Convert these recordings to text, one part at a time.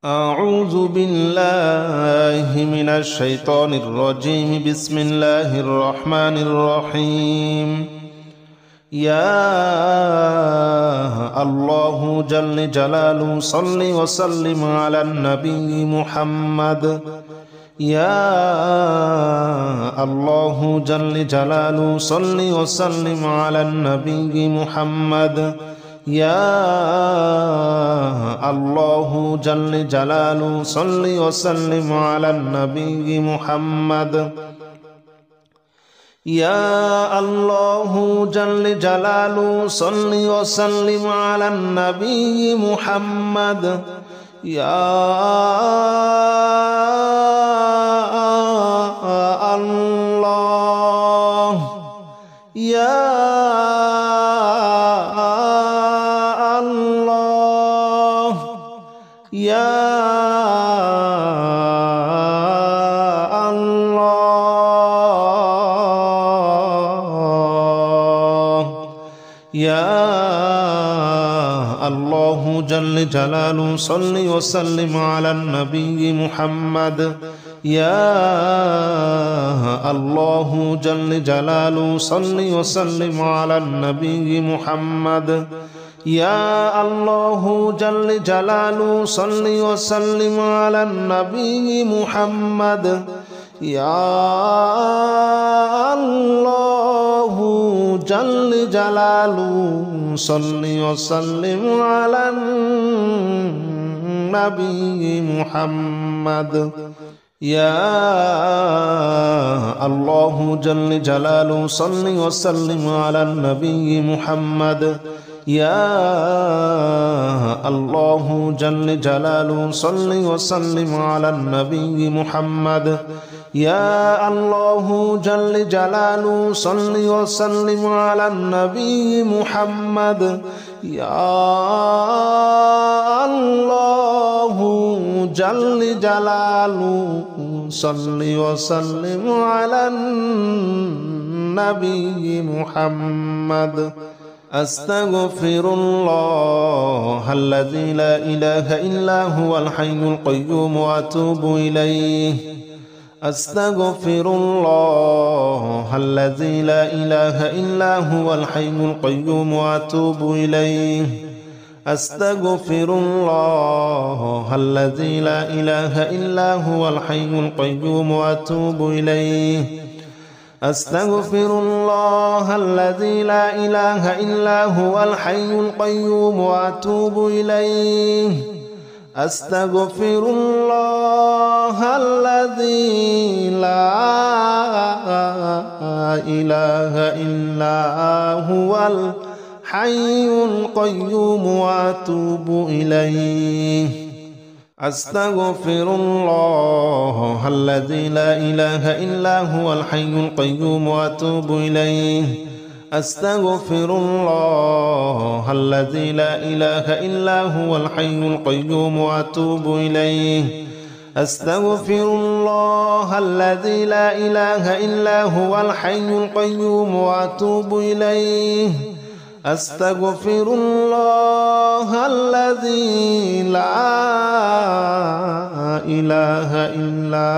أعوذ بالله من الشيطان الرجيم. بسم الله الرحمن الرحيم. يا الله جل جلاله صل وسلم على النبي محمد. يا الله جل جلاله صل وسلم على النبي محمد. يا الله جل جلاله صل وسلم على النبي محمد. يا الله جل جلاله صل وسلم على النبي محمد. يا الله يا يا الله يا الله جل جلاله صل وسلم على النبي محمد. يا الله جل جلاله صل وسلم على النبي محمد. يا الله جل جلاله صل وسلم على النبي محمد. يا الله جل جلاله صل وسلم على النبي محمد. يا الله جل جلاله صل وسلم على النبي محمد. يا الله جل جلاله صل وسلم على النبي محمد. يا الله جل جلاله صل وسلم على النبي محمد. يا الله جل جلاله صل وسلم على النبي محمد. أستغفر الله الذي لا إله إلا هو الحي القيوم وأتوب إليه. أستغفر الله الذي لا إله إلا هو الحي القيوم وأتوب إليه. أستغفر الله الذي لا إله إلا هو الحي القيوم وأتوب إليه. أستغفر الله الذي لا إله إلا هو الحي القيوم وأتوب إليه. أستغفر الله الذي لا إله إلا هو الحي القيوم وأتوب إليه. أستغفر الله الذي لا إله إلا هو الحي القيوم وأتوب إليه. أستغفر الله الذي لا إله إلا هو الحي القيوم وأتوب إليه. أستغفر الله الذي لا إله إلا هو الحي القيوم وأتوب إليه. أستغفر الله الذي لا إله إلا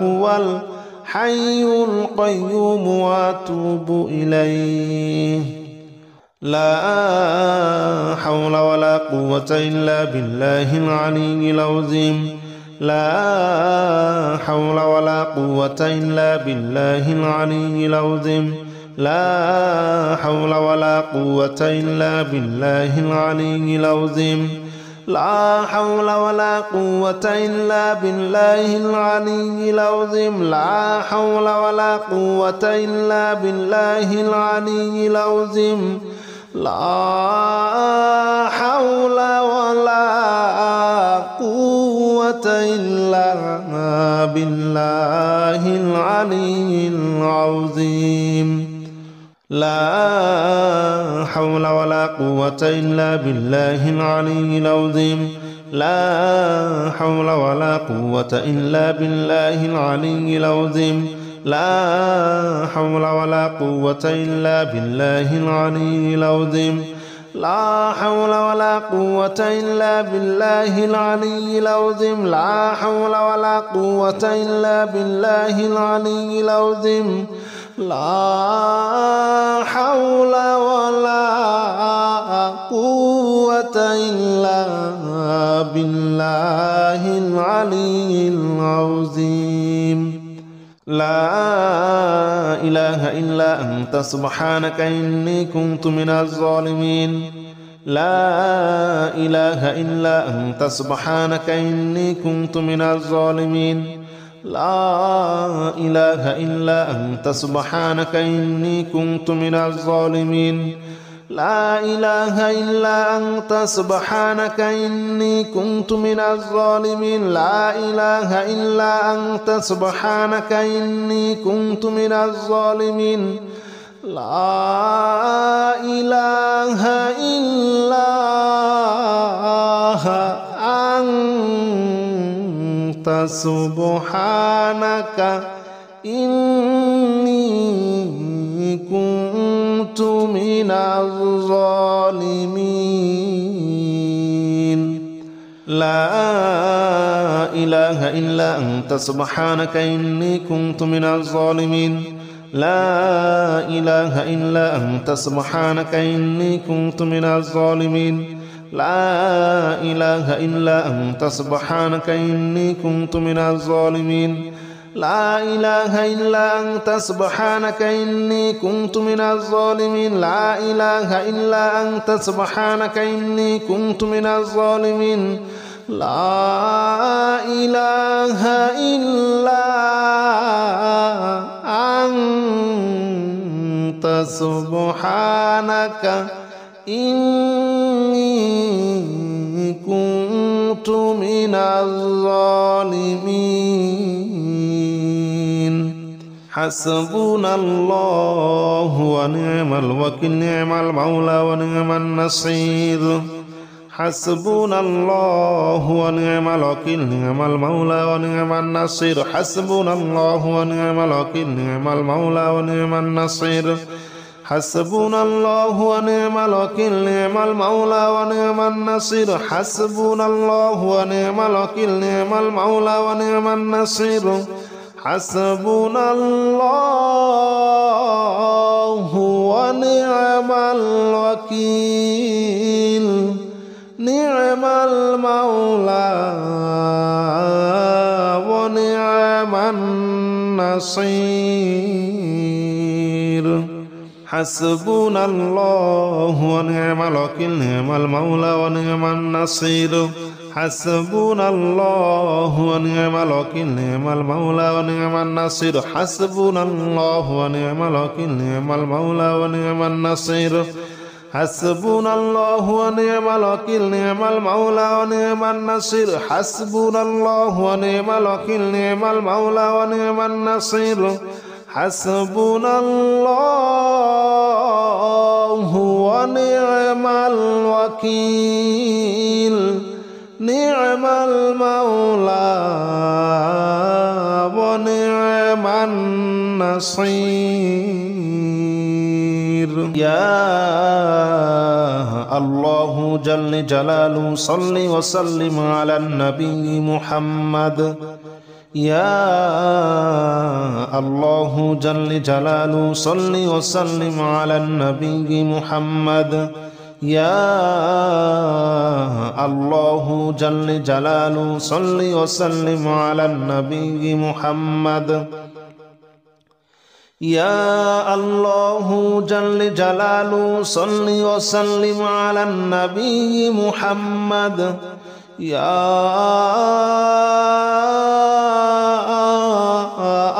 هو الحي القيوم وأتوب إليه. لا حول ولا قوة إلا بالله العلي العظيم. لا حول ولا قوة إلا بالله العلي العظيم. لا حول ولا قوة إلا بالله العلي العظيم. لا حول ولا قوة إلا بالله العلي العظيم. لا حول ولا قوة إلا بالله العلي العظيم. لا حول ولا قوة إلا بالله العلي العظيم. لا حول ولا قوة إلا بالله العلي العظيم. لا حول ولا قوة إلا بالله العلي العظيم. لا حول ولا قوة إلا بالله العلي العظيم. لا حول ولا قوة إلا بالله العلي العظيم لا حول ولا قوة إلا بالله العلي العظيم لا حول ولا قوة إلا بالله العلي العظيم لا إله إلا أنت سبحانك إني كنت من الظالمين لا إله إلا أنت سبحانك إني كنت من الظالمين لا إله إلا أنت سبحانك إني كنت من الظالمين لا إله إلا أنت سبحانك إني كنت من الظالمين لا إله إلا أنت سبحانك إني كنت من الظالمين لا إله إلا أنت سبحانك إني كنت من الظالمين لا إله إلا أنت سبحانك إني كنت من الظالمين لا إله إلا أنت سبحانك إني كنت من الظالمين لا إله إلا أنت سبحانك إني كنت من الظالمين لا إله إلا أنت سبحانك إني كنت من الظالمين لا إله إلا أنت سبحانك إني كنت من الظالمين لا إله إلا أنت سبحانك إني كنت من الظالمين حسبنا الله ونعم الوكيل نعم المولى ونعم النصير حسبنا الله ونعم الوكيل نعم المولى ونعم النصير حسبنا الله ونعم الوكيل نعم المولى ونعم النصير حسبنا الله ونعم الوكيل نعم المولى ونعم النصير حسبنا الله ونعم الوكيل نعم المولى ونعم النصير حسبنا الله ونعم الوكيل نعم المولى ونعم النصير حسبنا الله ونعم الوكيل نعم المولى ونعم النصير حسبنا الله ونعم الوكيل نعم المولى ونعم النصير حسبنا الله ونعم الوكيل نعم المولى ونعم النصير حسبنا الله ونعم الوكيل نعم المولى ونعم النصير حسبنا الله ونعم الوكيل نعم المولى ونعم النصير حسبنا الله ونعم الوكيل نعم المولى ونعم النصير يا الله جل جلاله صل وسلم على النبي محمد يا الله جل جلاله صل وسلم على النبي محمد يا الله جل جلاله صل وسلم على النبي محمد يا الله جل جلاله صل وسلم على النبي محمد يا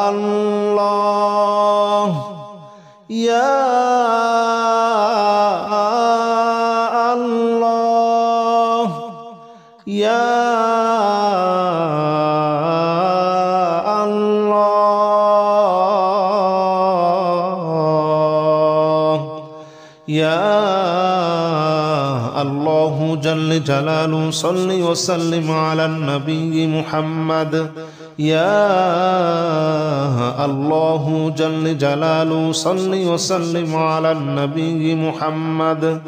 الله يا الله يا يا الله جل جلاله صل وسلم على النبي محمد يا الله جل جلاله صل وسلم على النبي محمد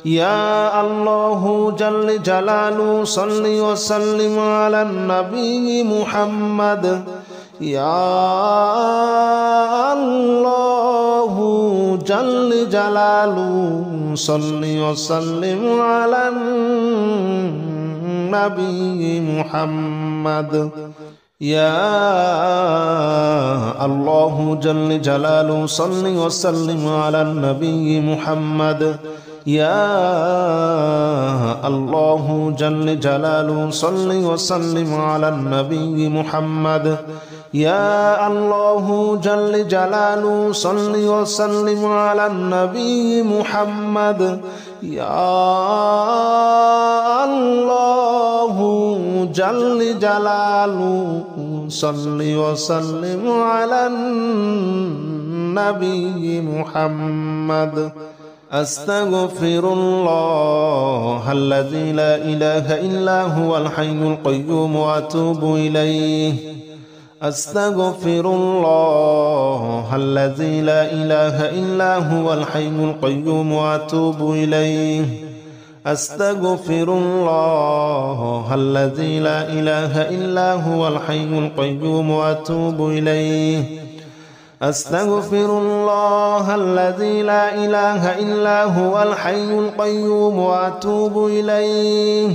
يا الله جل جلاله صل وسلم على النبي محمد يا الله جل جلاله صل وسلم على النبي محمد يا الله جل جلاله صل وسلم على النبي محمد يا الله جل جلاله صل وسلم على النبي محمد يا الله جل جلاله صل وسلم على النبي محمد يا الله جل جلاله صل وسلم على النبي محمد أستغفر الله الذي لا إله إلا هو الحي القيوم وأتوب إليه أستغفر الله الذي لا إله إلا هو الحي القيوم وأتوب إليه أستغفر الله الذي لا إله إلا هو الحي القيوم وأتوب إليه أستغفر الله الذي لا إله إلا هو الحي القيوم وأتوب إليه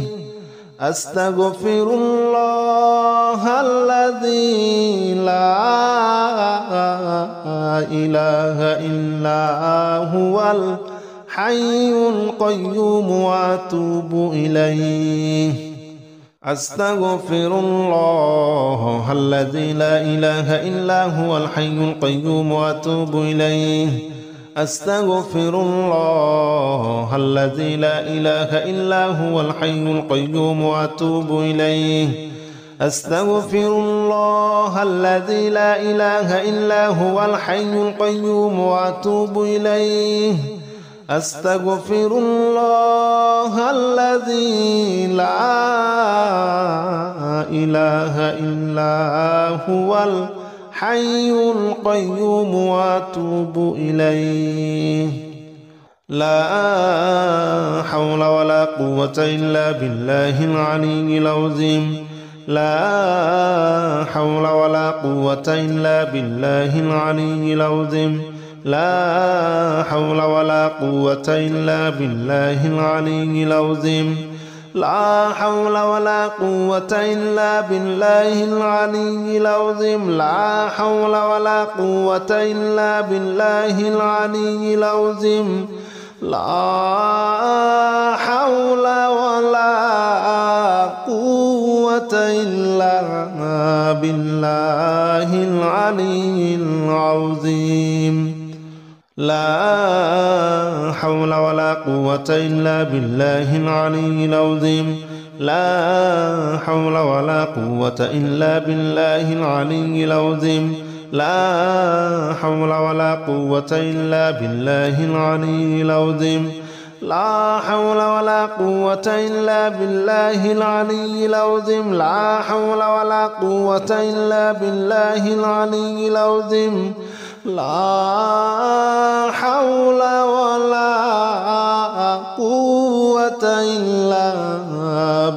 أستغفر الله الذي لا إله إلا هو الحي القيوم وأتوب إليه أستغفر الله الذي لا إله إلا هو الحي القيوم وأتوب إليه أستغفر الله الذي لا إله إلا هو الحي القيوم وأتوب إليه أستغفر الله الذي لا إله إلا هو الحي القيوم وأتوب إليه أستغفر الله الذي لا إله إلا هو الحي القيوم وأتوب إليه لا حول ولا قوة إلا بالله العلي العظيم لا حول ولا قوة إلا بالله العلي العظيم لا حول ولا قوة إلا بالله العلي العظيم لا حول ولا قوة إلا بالله العلي العظيم لا حول ولا قوة إلا بالله العلي العظيم لا حول ولا قوة إلا بالله العلي العظيم لا حول ولا قوة إلا بالله العلي العظيم لا حول ولا قوة إلا بالله العلي العظيم لا حول ولا قوة إلا بالله العلي العظيم لا حول ولا قوة إلا بالله العلي العظيم لا حول ولا قوة إلا بالله العلي العظيم لا حول ولا قوة إلا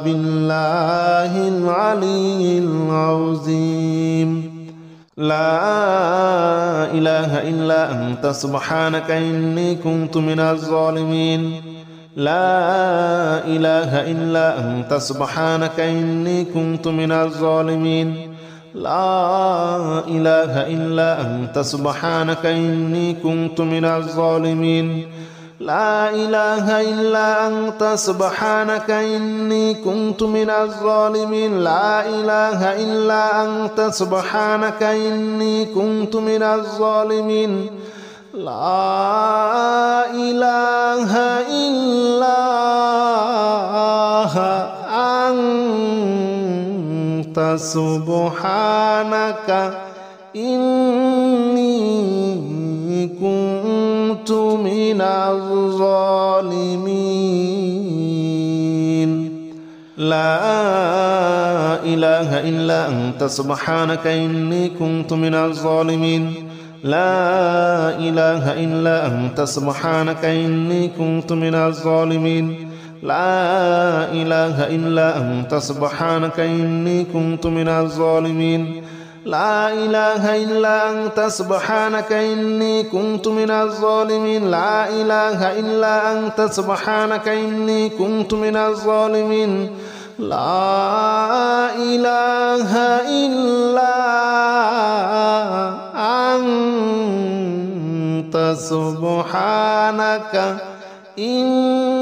بالله العلي العظيم لا إله إلا أنت سبحانك إني كنت من الظالمين لا إله إلا أنت سبحانك إني كنت من الظالمين لا إله إلا أنت سبحانك إني كنت من الظالمين لا إله إلا أنت سبحانك إني كنت من الظالمين لا إله إلا أنت سبحانك إني كنت من الظالمين لا إله إلا أنت سبحانك إني كنت من الظالمين لا إله إلا أنت سبحانك إني كنت من الظالمين لا إله إلا أنت سبحانك إني كنت من الظالمين لا إله إلا أنت سبحانك إني كنت من الظالمين لا إله إلا أنت سبحانك إني كنت من الظالمين لا إله إلا أنت سبحانك إني كنت من الظالمين لا إله إلا أنت سبحانك إني